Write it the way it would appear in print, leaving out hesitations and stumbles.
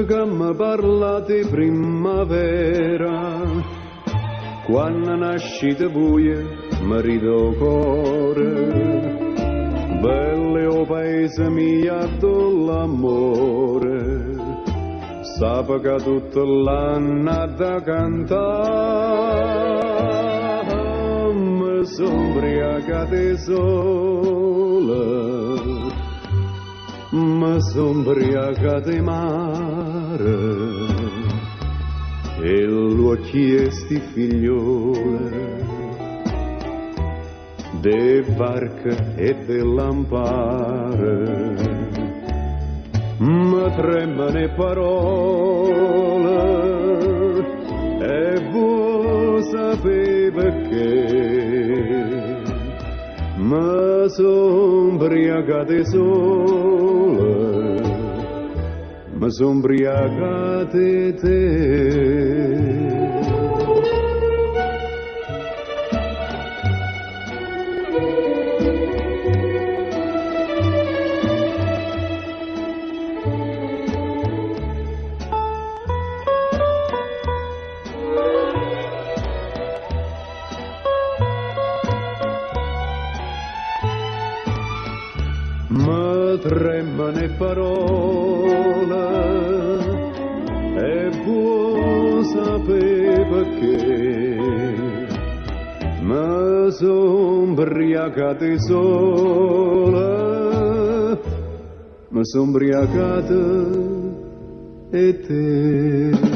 che mi parla di primavera, quando nascite voi mi rido cuore, belle o paese mio dell'amore, sape che tutto l'anno da cantare, mi son ubriacate sola, mi son ubriacate mare, e l'ho chiesti figliole, de barche e de lampare, mi tremano le parole, e voi sapete che mi son ubriacate sole, mi son ubriacate te. Mi tremano le parole, e voi sapete che mi son ubriacate sola, mi son ubriacate e te.